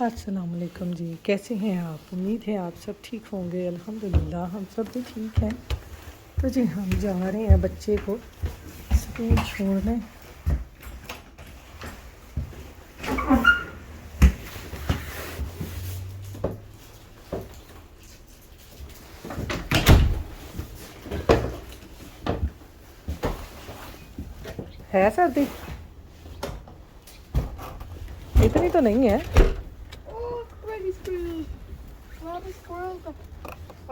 अस्सलाम वालेकुम जी, कैसे हैं आप? उम्मीद है आप सब ठीक होंगे। अल्हम्दुलिल्लाह हम सब भी ठीक हैं। तो जी हम जा रहे हैं बच्चे को स्कूल छोड़ने। है सर्दी? इतनी तो नहीं है।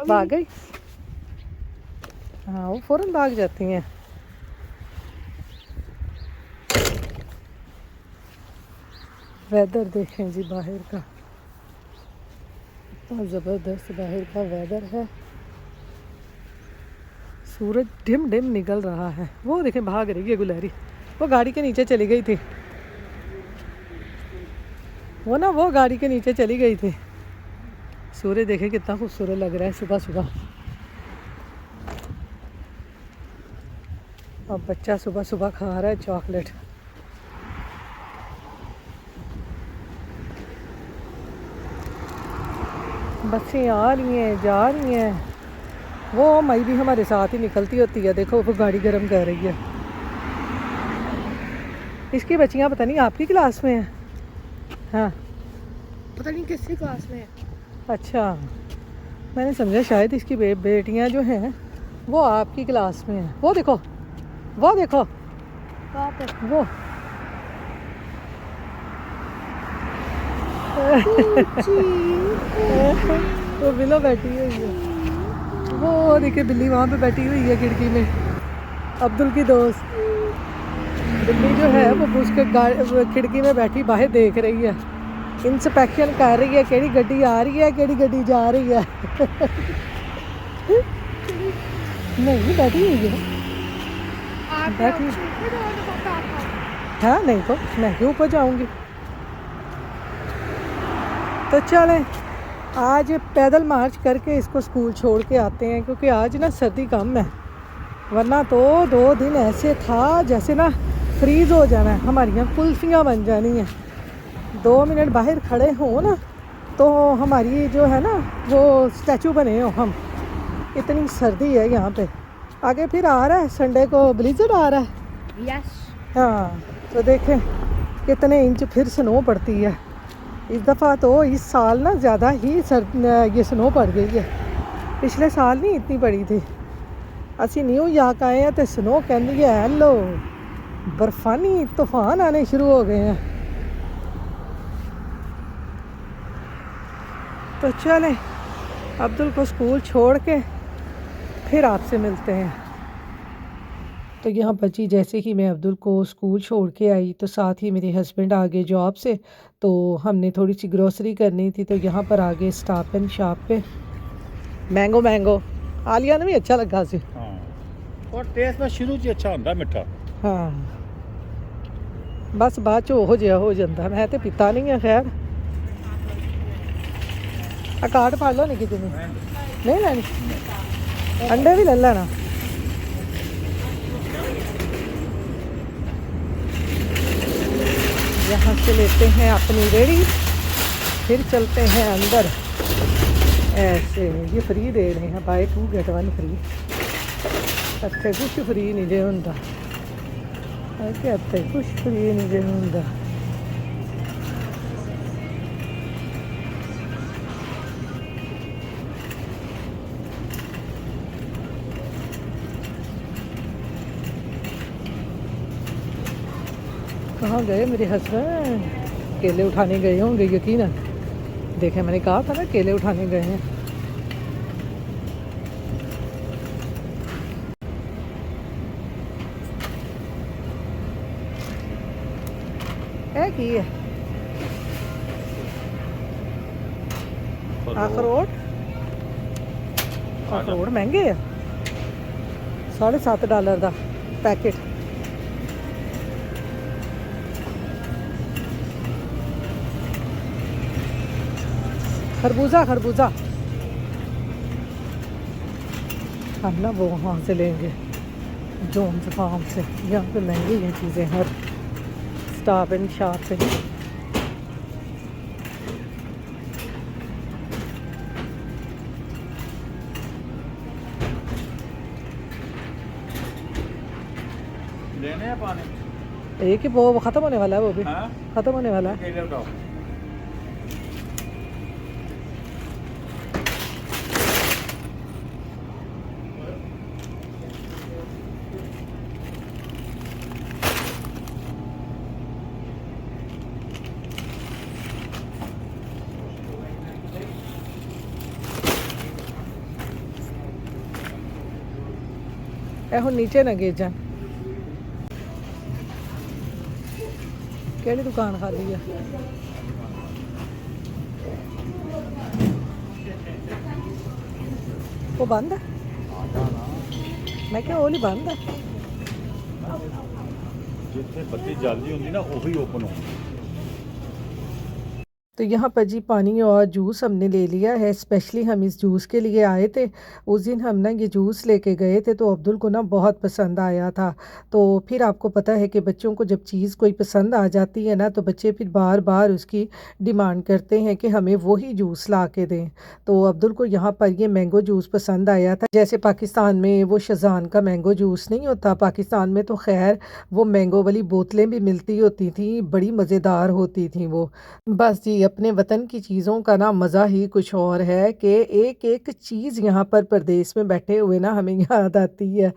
भाग गई? हाँ, वो फ़ौरन भाग जाती हैं। वेदर देखें जी बाहर का, इतना ज़बरदस्त बाहर का वेदर है। सूरज डिम डिम निकल रहा है। वो देखें भाग रही है गुलहरी, वो गाड़ी के नीचे चली गई थी। वो गाड़ी के नीचे चली गई थी। सूरज देखे कितना खूबसूरत लग रहा है सुबह सुबह। अब बच्चा सुबह सुबह खा रहा है चॉकलेट। बसें आ रही हैं, जा रही हैं। वो मई भी हमारे साथ ही निकलती होती है। देखो वो गाड़ी गर्म कर रही है। इसकी बच्चियाँ पता नहीं आपकी क्लास में हैं? हाँ, पता नहीं किसकी क्लास में है। अच्छा, मैंने समझा शायद इसकी बेटियाँ जो हैं वो आपकी क्लास में हैं। वो देखो, वो देखो, कहाँ पे? वो वो बिलो बैठी हुई है। वो देखिए बिल्ली वहाँ पे बैठी हुई है खिड़की में। अब्दुल की दोस्त बिल्ली जो है वो उसके खिड़की में बैठी बाहर देख रही है। इंस्पेक्शन कर रही है, केड़ी गड्डी आ रही है, केड़ी गड्डी जा रही है। नहीं बैठी हुई है, बैठी। हाँ नहीं तो मैं क्यों ऊपर जाऊंगी। तो चलें आज पैदल मार्च करके इसको स्कूल छोड़ के आते हैं, क्योंकि आज ना सर्दी कम है। वरना तो 2 दिन ऐसे था जैसे ना फ्रीज़ हो जाना है, हमारी यहाँ कुल्फियाँ बन जानी हैं। 2 मिनट बाहर खड़े हों ना तो हमारी जो है ना वो स्टैचू बने हो हम। इतनी सर्दी है यहाँ पे। आगे फिर आ रहा है संडे को ब्लिज़र्ड आ रहा है। यस। हाँ तो देखें कितने इंच फिर स्नो पड़ती है। इस दफ़ा तो इस साल ना ज़्यादा ही ये स्नो पड़ गई है। पिछले साल नहीं इतनी पड़ी थी। असी न्यूयॉर्क आए हैं तो स्नो कहती है हेलो, बर्फानी तूफान आने शुरू हो गए हैं। तो चलें अब्दुल को स्कूल छोड़ के फिर आपसे मिलते हैं। तो यहाँ पर जी जैसे ही मैं अब्दुल को स्कूल छोड़ के आई तो साथ ही मेरे हस्बैंड आ गए जॉब से। तो हमने थोड़ी सी ग्रोसरी करनी थी, तो यहाँ पर आ गए स्टॉप एंड शॉप पे। मैंगो आलिया ने भी अच्छा लगा सी। हाँ, और टेस्ट में शुरू से अच्छा होता मिठा। हाँ बस बाद चो हो जिहा हो जाता। मैं तो पीता नहीं है खैर। कार्ड फाड़ लो नहीं तुम नहीं लैनी, अंडे भी ले लेना। यहाँ से लेते हैं अपनी रेडी, फिर चलते हैं अंदर। ऐसे ये फ्री दे रहे हैं, बाय 2 गेट 1 फ्री। इतने कुछ फ्री नहीं जे होंदा, इतने कुछ फ्री नहीं जे होंदा। कहाँ गए मेरे हस्बैंड? केले उठाने गए होंगे यकीनन। देखे मैंने कहा था ना केले उठाने गए हैं। की है अखरोट। अखरोट महंगे है, $7.5 का पैकेट। खरबूजा हम ना वो वहाँ से लेंगे जोन्स फार्म से। यहाँ पे महंगी हैं चीज़ें हर स्टॉप एंड शॉप पे। कितने हैं पानी? एक ही वो ख़त्म होने वाला है, वो भी हाँ ख़त्म होने वाला है। केले उठाओ। ए हुण नीचे ना गिर जा। केड़ी दुकान खाली है? वो बंद है? मैं क्या ओली बंद है? जिथे बत्ती जल्दी होंगी ना वही ओपन होगी। तो यहाँ पर जी पानी और जूस हमने ले लिया है। स्पेशली हम इस जूस के लिए आए थे। उस दिन हम ना ये जूस लेके गए थे तो अब्दुल को ना बहुत पसंद आया था। तो फिर आपको पता है कि बच्चों को जब चीज़ कोई पसंद आ जाती है ना तो बच्चे फिर बार बार उसकी डिमांड करते हैं कि हमें वही जूस ला के दें। तो अब्दुल को यहाँ पर ये मैंगो जूस पसंद आया था। जैसे पाकिस्तान में वो शज़ान का मैंगो जूस नहीं होता, पाकिस्तान में तो खैर वो मैंगो वाली बोतलें भी मिलती होती थी, बड़ी मज़ेदार होती थी वो। बस जी अपने वतन की चीज़ों का ना मज़ा ही कुछ और है कि एक एक चीज़ यहाँ पर परदेश में बैठे हुए ना हमें याद आती है।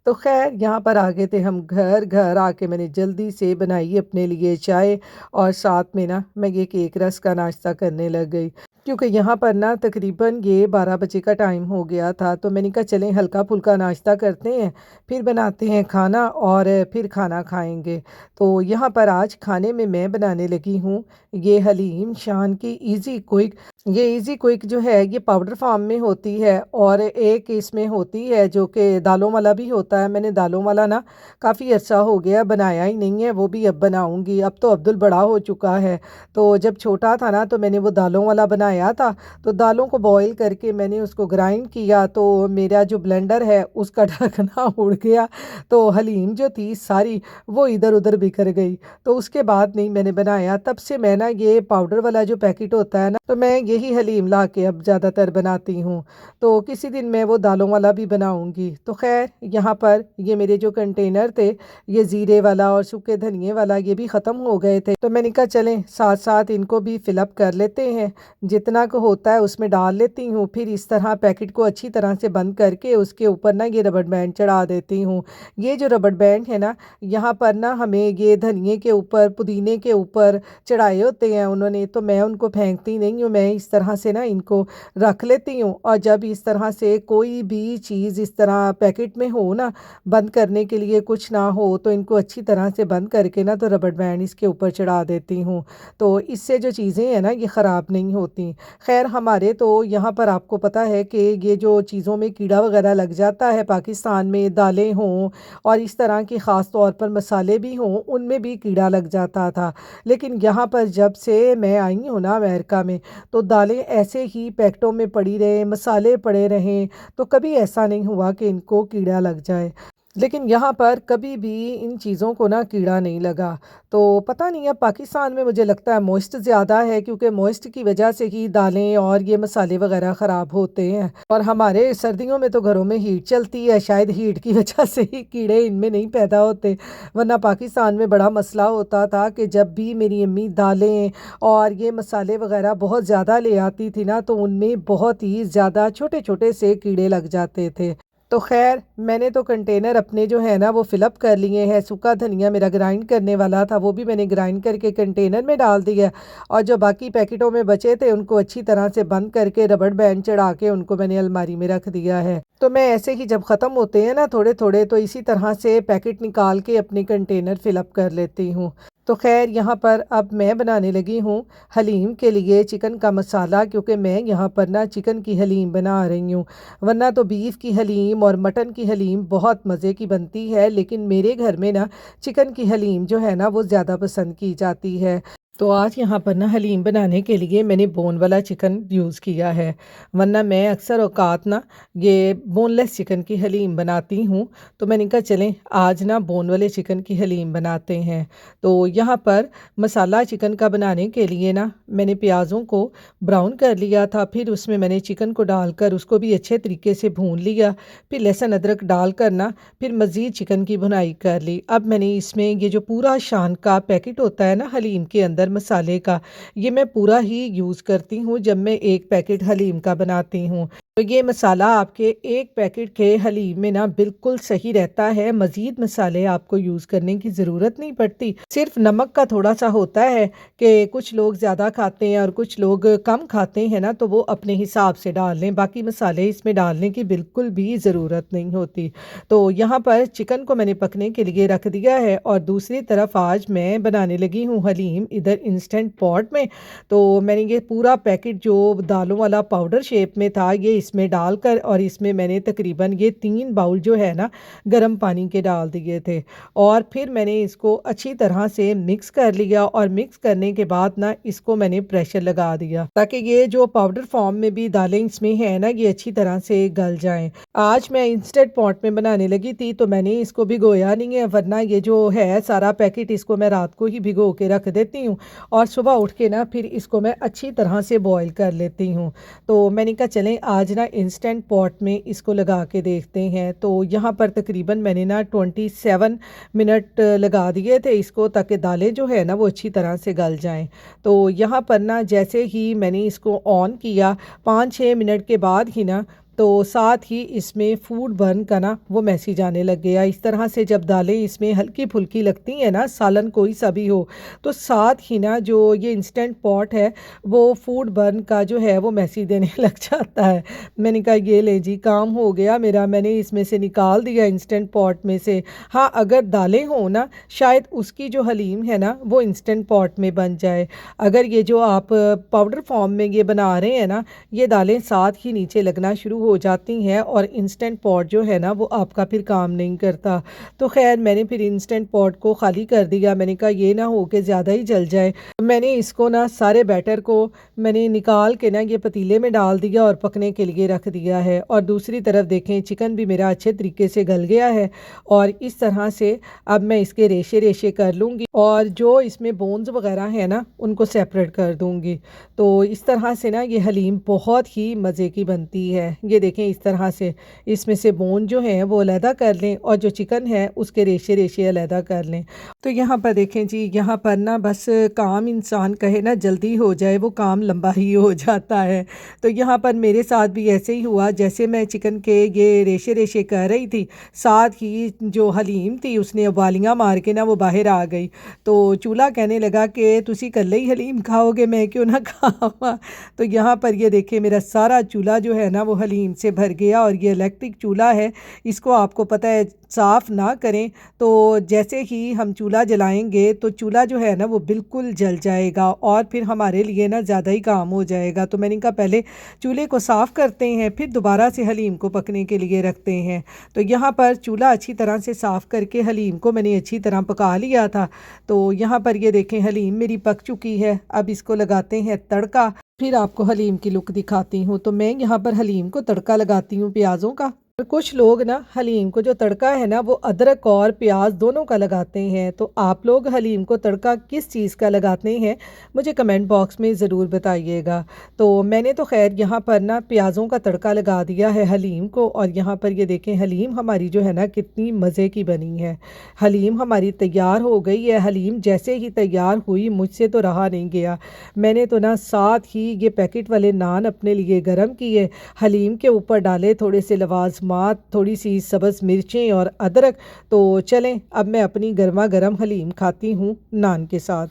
तो खैर यहाँ पर आ गए थे हम घर। घर आके मैंने जल्दी से बनाई अपने लिए चाय और साथ में ना मैं ये केक रस का नाश्ता करने लग गई, क्योंकि यहाँ पर ना तकरीबन ये 12 बजे का टाइम हो गया था। तो मैंने कहा चलें हल्का फुल्का नाश्ता करते हैं, फिर बनाते हैं खाना और फिर खाना खाएंगे। तो यहाँ पर आज खाने में मैं बनाने लगी हूँ ये हलीम शान की इजी क्विक। ये इजी क्विक जो है ये पाउडर फॉर्म में होती है और एक इसमें होती है जो कि दालों वाला भी होता है। मैंने दालों वाला ना काफ़ी अच्छा हो गया, बनाया ही नहीं है, वो भी अब बनाऊंगी। अब तो अब्दुल बड़ा हो चुका है, तो जब छोटा था ना तो मैंने वो दालों वाला बनाया था। तो दालों को बॉईल करके मैंने उसको ग्राइंड किया तो मेरा जो ब्लेंडर है उसका ढकना उड़ गया, तो हलीम जो थी सारी वो इधर उधर बिखर गई। तो उसके बाद नहीं मैंने बनाया। तब से मैं ना ये पाउडर वाला जो पैकेट होता है ना तो मैं यही हलीम ला के अब ज़्यादातर बनाती हूँ। तो किसी दिन मैं वो दालों वाला भी बनाऊँगी। तो खैर यहाँ पर ये मेरे जो कंटेनर थे ये ज़ीरे वाला और सूखे धनिए वाला ये भी ख़त्म हो गए थे। तो मैंने कहा चलें साथ साथ इनको भी फिलअप कर लेते हैं, जितना को होता है उसमें डाल लेती हूँ। फिर इस तरह पैकेट को अच्छी तरह से बंद करके उसके ऊपर ना ये रबड़ बैंड चढ़ा देती हूँ। ये जो रबड़ बैंड है ना यहाँ पर ना हमें ये धनिए के ऊपर पुदीने के ऊपर चढ़ाए होते हैं उन्होंने, तो मैं उनको फेंकती नहीं हूँ, मैं इस तरह से ना इनको रख लेती हूँ। और जब इस तरह से कोई भी चीज़ इस तरह पैकेट में हो ना, बंद करने के लिए कुछ ना हो, तो इनको अच्छी तरह से बंद करके ना तो रबड़ बैंड इसके ऊपर चढ़ा देती हूँ। तो इससे जो चीज़ें हैं ना ये ख़राब नहीं होती। खैर हमारे तो यहाँ पर आपको पता है कि ये जो चीज़ों में कीड़ा वगैरह लग जाता है, पाकिस्तान में दालें हों और इस तरह की ख़ास तौर पर मसाले भी हों उनमें भी कीड़ा लग जाता था। लेकिन यहाँ पर जब से मैं आई हूँ ना अमेरिका में, तो दालें ऐसे ही पैकेटों में पड़ी रहें, मसाले पड़े रहें, तो कभी ऐसा नहीं हुआ कि इनको कीड़ा लग जाए। लेकिन यहाँ पर कभी भी इन चीज़ों को ना कीड़ा नहीं लगा। तो पता नहीं अब पाकिस्तान में मुझे लगता है मॉइस्ट ज़्यादा है, क्योंकि मॉइस्ट की वजह से ही दालें और ये मसाले वगैरह ख़राब होते हैं। और हमारे सर्दियों में तो घरों में हीट चलती है, शायद हीट की वजह से ही कीड़े इनमें नहीं पैदा होते। वरना पाकिस्तान में बड़ा मसला होता था कि जब भी मेरी अम्मी दालें और ये मसाले वगैरह बहुत ज़्यादा ले आती थी ना तो उनमें बहुत ही ज़्यादा छोटे छोटे से कीड़े लग जाते थे। तो खैर मैंने तो कंटेनर अपने जो है ना वो फिलअप कर लिए हैं। सूखा धनिया मेरा ग्राइंड करने वाला था, वो भी मैंने ग्राइंड करके कंटेनर में डाल दिया और जो बाकी पैकेटों में बचे थे उनको अच्छी तरह से बंद करके रबड़ बैंड चढ़ा के उनको मैंने अलमारी में रख दिया है। तो मैं ऐसे ही जब ख़त्म होते हैं ना थोड़े थोड़े तो इसी तरह से पैकेट निकाल के अपने कंटेनर फिलअप कर लेती हूँ। तो खैर यहाँ पर अब मैं बनाने लगी हूँ हलीम के लिए चिकन का मसाला, क्योंकि मैं यहाँ पर ना चिकन की हलीम बना रही हूँ। वरना तो बीफ की हलीम और मटन की हलीम बहुत मज़े की बनती है, लेकिन मेरे घर में ना चिकन की हलीम जो है ना वो ज़्यादा पसंद की जाती है। तो आज यहाँ पर ना हलीम बनाने के लिए मैंने बोन वाला चिकन यूज़ किया है, वरना मैं अक्सर औकात ना ये बोनलेस चिकन की हलीम बनाती हूँ। तो मैंने कहा चलें आज ना बोन वाले चिकन की हलीम बनाते हैं। तो यहाँ पर मसाला चिकन का बनाने के लिए ना मैंने प्याज़ों को ब्राउन कर लिया था, फिर उसमें मैंने चिकन को डालकर उसको भी अच्छे तरीके से भून लिया, फिर लहसुन अदरक डालकर ना फिर मज़ीद चिकन की भुनाई कर ली। अब मैंने इसमें ये जो पूरा शान का पैकेट होता है ना हलीम के अंदर मसाले का, ये मैं पूरा ही यूज़ करती हूँ जब मैं एक पैकेट हलीम का बनाती हूँ। तो ये मसाला आपके एक पैकेट के हलीम में ना बिल्कुल सही रहता है, मज़ीद मसाले आपको यूज़ करने की ज़रूरत नहीं पड़ती। सिर्फ नमक का थोड़ा सा होता है कि कुछ लोग ज़्यादा खाते हैं और कुछ लोग कम खाते हैं ना, तो वो अपने हिसाब से डाल लें, बाकी मसाले इसमें डालने की बिल्कुल भी ज़रूरत नहीं होती। तो यहाँ पर चिकन को मैंने पकने के लिए रख दिया है और दूसरी तरफ आज मैं बनाने लगी हूँ हलीम इधर इंस्टेंट पॉट में। तो मैंने ये पूरा पैकेट जो दालों वाला पाउडर शेप में था ये इसमें डालकर और इसमें मैंने तकरीबन ये 3 बाउल जो है ना गर्म पानी के डाल दिए थे और फिर मैंने इसको अच्छी तरह से मिक्स कर लिया और मिक्स करने के बाद ना इसको मैंने प्रेशर लगा दिया ताकि ये जो पाउडर फॉर्म में भी दालें इसमें है ना ये अच्छी तरह से गल जाएं। आज मैं इंस्टेंट पॉट में बनाने लगी थी तो मैंने इसको भिगोया नहीं है, वरना ये जो है सारा पैकेट इसको मैं रात को ही भिगो के रख देती हूँ और सुबह उठ के ना फिर इसको मैं अच्छी तरह से बॉईल कर लेती हूँ। तो मैंने कहा चलें आज ना इंस्टेंट पॉट में इसको लगा के देखते हैं। तो यहाँ पर तकरीबन मैंने ना 27 मिनट लगा दिए थे इसको ताकि दालें जो है ना वो अच्छी तरह से गल जाएं। तो यहाँ पर ना जैसे ही मैंने इसको ऑन किया 5-6 मिनट के बाद ही ना तो साथ ही इसमें फूड बर्न का ना वो मैसेज आने लग गया। इस तरह से जब दालें इसमें हल्की फुल्की लगती हैं ना, सालन कोई सा भी हो, तो साथ ही ना जो ये इंस्टेंट पॉट है वो फूड बर्न का जो है वो मैसेज देने लग जाता है। मैंने कहा ये ले जी काम हो गया मेरा, मैंने इसमें से निकाल दिया इंस्टेंट पॉट में से। हाँ अगर दालें हो ना शायद उसकी जो हलीम है ना वो इंस्टेंट पॉट में बन जाए। अगर ये जो आप पाउडर फॉर्म में ये बना रहे हैं ना ये दालें साथ ही नीचे लगना शुरू हो जाती हैं और इंस्टेंट पॉट जो है ना वो आपका फिर काम नहीं करता। तो खैर मैंने फिर इंस्टेंट पॉट को खाली कर दिया, मैंने कहा ये ना हो के ज़्यादा ही जल जाए। मैंने इसको ना सारे बैटर को मैंने निकाल के ना ये पतीले में डाल दिया और पकने के लिए रख दिया है। और दूसरी तरफ देखें चिकन भी मेरा अच्छे तरीके से गल गया है और इस तरह से अब मैं इसके रेशे रेशे कर लूँगी और जो इसमें बोन्स वगैरह हैं ना उनको सेपरेट कर दूँगी। तो इस तरह से ना ये हलीम बहुत ही मज़े की बनती है। ये देखें इस तरह से इसमें से बोन जो है वो अलहदा कर लें और जो चिकन है उसके रेशे रेशे अलहदा कर लें। तो यहाँ पर देखें जी, यहाँ पर ना बस काम इंसान कहे ना जल्दी हो जाए वो काम लंबा ही हो जाता है। तो यहाँ पर मेरे साथ भी ऐसे ही हुआ, जैसे मैं चिकन के ये रेशे रेशे कर रही थी साथ ही जो हलीम थी उसने उबालियाँ मार के ना वो बाहर आ गई। तो चूल्हा कहने लगा कि तुसी कल ही हलीम खाओगे, मैं क्यों ना खावा। तो यहाँ पर ये देखें मेरा सारा चूल्हा जो है ना वो हलीम से भर गया और ये इलेक्ट्रिक चूल्हा है, इसको आपको पता है साफ़ ना करें तो जैसे ही हम चूल्हा जलाएंगे तो चूल्हा जो है ना वो बिल्कुल जल जाएगा और फिर हमारे लिए ना ज़्यादा ही काम हो जाएगा। तो मैंने कहा पहले चूल्हे को साफ़ करते हैं फिर दोबारा से हलीम को पकने के लिए रखते हैं। तो यहाँ पर चूल्हा अच्छी तरह से साफ़ करके हलीम को मैंने अच्छी तरह पका लिया था। तो यहाँ पर ये देखें हलीम मेरी पक चुकी है। अब इसको लगाते हैं तड़का, फिर आपको हलीम की लुक दिखाती हूँ। तो मैं यहाँ पर हलीम को तड़का लगाती हूँ प्याज़ों का। कुछ लोग ना हलीम को जो तड़का है ना वो अदरक और प्याज दोनों का लगाते हैं। तो आप लोग हलीम को तड़का किस चीज़ का लगाते हैं मुझे कमेंट बॉक्स में ज़रूर बताइएगा। तो मैंने तो खैर यहाँ पर ना प्याज़ों का तड़का लगा दिया है हलीम को और यहाँ पर ये देखें हलीम हमारी जो है ना कितनी मज़े की बनी है। हलीम हमारी तैयार हो गई है। हलीम जैसे ही तैयार हुई मुझसे तो रहा नहीं गया, मैंने तो ना साथ ही ये पैकेट वाले नान अपने लिए गर्म किए, हलीम के ऊपर डाले थोड़े से लवाजमात, थोड़ी सी सब्ज़ मिर्चें और अदरक। तो चलें अब मैं अपनी गर्मा गर्म हलीम खाती हूँ नान के साथ।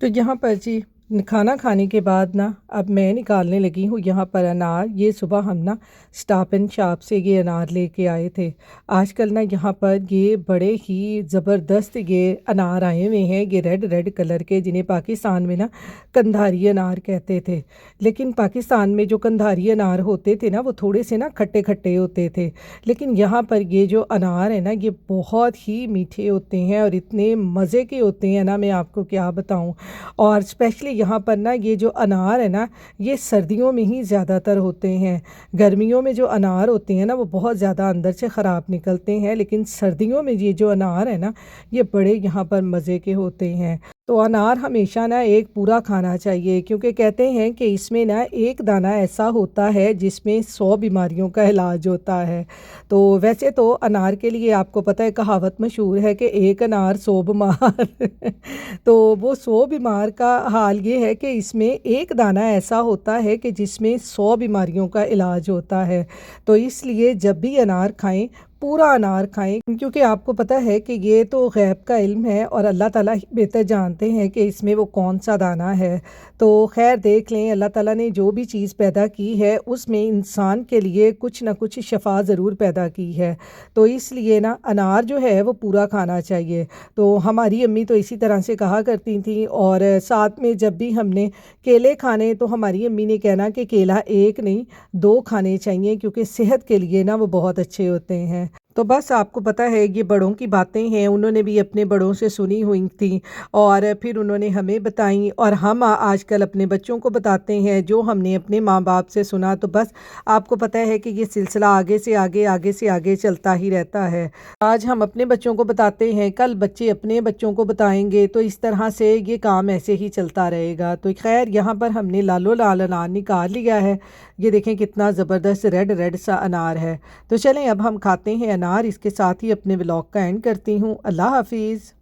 तो यहाँ पर जी खाना खाने के बाद ना अब मैं निकालने लगी हूँ यहाँ पर अनार। ये सुबह हम ना स्टॉप एंड शॉप से ये अनार लेके आए थे। आजकल ना यहाँ पर ये बड़े ही ज़बरदस्त ये अनार आए हुए हैं, ये रेड रेड कलर के, जिन्हें पाकिस्तान में ना कंधारी अनार कहते थे। लेकिन पाकिस्तान में जो कंधारी अनार होते थे ना वो थोड़े से ना खट्टे खट्टे होते थे, लेकिन यहाँ पर ये जो अनार है ना ये बहुत ही मीठे होते हैं और इतने मज़े के होते हैं ना, मैं आपको क्या बताऊँ। और स्पेशली यहाँ पर ना ये जो अनार है ना ये सर्दियों में ही ज़्यादातर होते हैं। गर्मियों में जो अनार होते हैं ना वो बहुत ज़्यादा अंदर से ख़राब निकलते हैं, लेकिन सर्दियों में ये जो अनार है ना ये बड़े यहाँ पर मज़े के होते हैं। तो अनार हमेशा ना एक पूरा खाना चाहिए, क्योंकि कहते हैं कि इसमें ना एक दाना ऐसा होता है जिसमें 100 बीमारियों का इलाज होता है। तो वैसे तो अनार के लिए आपको पता है कहावत मशहूर है कि एक अनार 100 बीमार तो वो 100 बीमार का हाल ये है कि इसमें एक दाना ऐसा होता है कि जिसमें 100 बीमारियों का इलाज होता है। तो इसलिए जब भी अनार खाएं पूरा अनार खाएं, क्योंकि आपको पता है कि ये तो गैब का इल्म है और अल्लाह ताला ही बेहतर जानते हैं कि इसमें वो कौन सा दाना है। तो खैर देख लें, अल्लाह ताला ने जो भी चीज़ पैदा की है उसमें इंसान के लिए कुछ ना कुछ शफा ज़रूर पैदा की है। तो इसलिए ना अनार जो है वो पूरा खाना चाहिए। तो हमारी अम्मी तो इसी तरह से कहा करती थी, और साथ में जब भी हमने केले खाने तो हमारी अम्मी ने कहना कि केला एक नहीं 2 खाने चाहिए, क्योंकि सेहत के लिए ना वो बहुत अच्छे होते हैं। तो बस आपको पता है ये बड़ों की बातें हैं, उन्होंने भी अपने बड़ों से सुनी हुई थी और फिर उन्होंने हमें बताई, और हम आजकल अपने बच्चों को बताते हैं जो हमने अपने माँ बाप से सुना। तो बस आपको पता है कि ये सिलसिला आगे से आगे चलता ही रहता है। आज हम अपने बच्चों को बताते हैं, कल बच्चे अपने बच्चों को बताएंगे, तो इस तरह से ये काम ऐसे ही चलता रहेगा। तो खैर यहाँ पर हमने लालो लाल अनार निकाल लिया है। ये देखें कितना ज़बरदस्त रेड रेड सा अनार है। तो चलें अब हम खाते हैं अनार। इसके साथ ही अपने व्लॉग का एंड करती हूँ। अल्लाह हाफिज़।